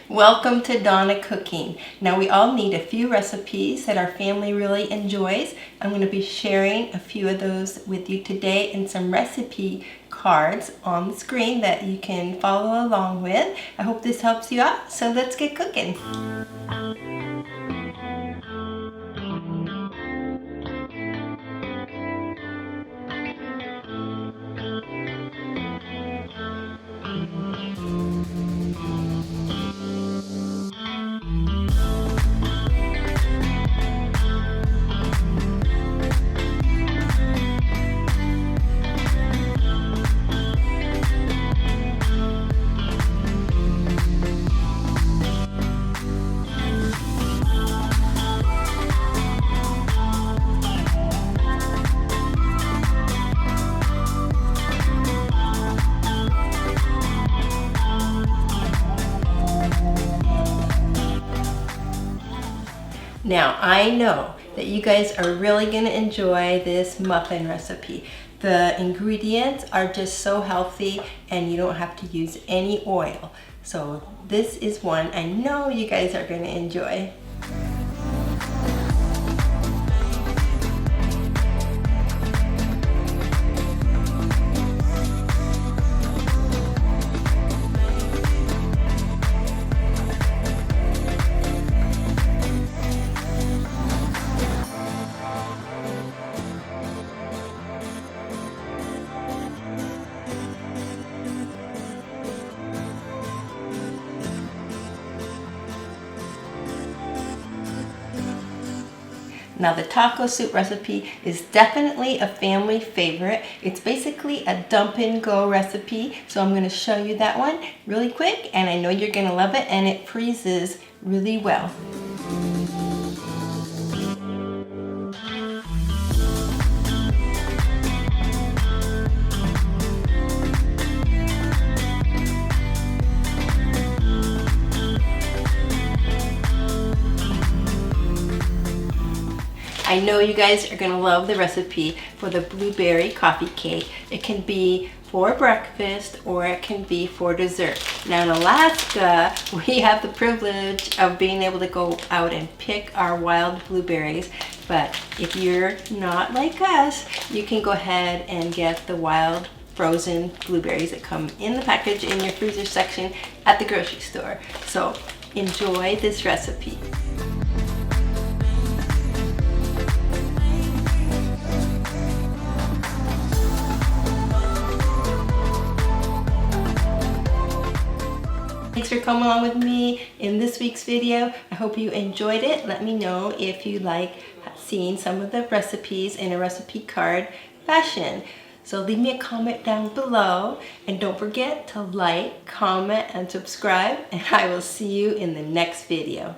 Welcome to Dawn of Cooking. Now we all need a few recipes that our family really enjoys. I'm going to be sharing a few of those with you today and some recipe cards on the screen that you can follow along with. I hope this helps you out, so let's get cooking. Now, I know that you guys are really going to enjoy this muffin recipe. The ingredients are just so healthy and you don't have to use any oil. So this is one I know you guys are going to enjoy. Now the taco soup recipe is definitely a family favorite. It's basically a dump and go recipe. So I'm going to show you that one really quick and I know you're going to love it, and it freezes really well. I know you guys are going to love the recipe for the blueberry coffee cake. It can be for breakfast or it can be for dessert. Now in Alaska, we have the privilege of being able to go out and pick our wild blueberries. But if you're not like us, you can go ahead and get the wild frozen blueberries that come in the package in your freezer section at the grocery store. So enjoy this recipe. Thanks for coming along with me in this week's video. I hope you enjoyed it. Let me know if you like seeing some of the recipes in a recipe card fashion. So leave me a comment down below and don't forget to like, comment, and subscribe, and I will see you in the next video.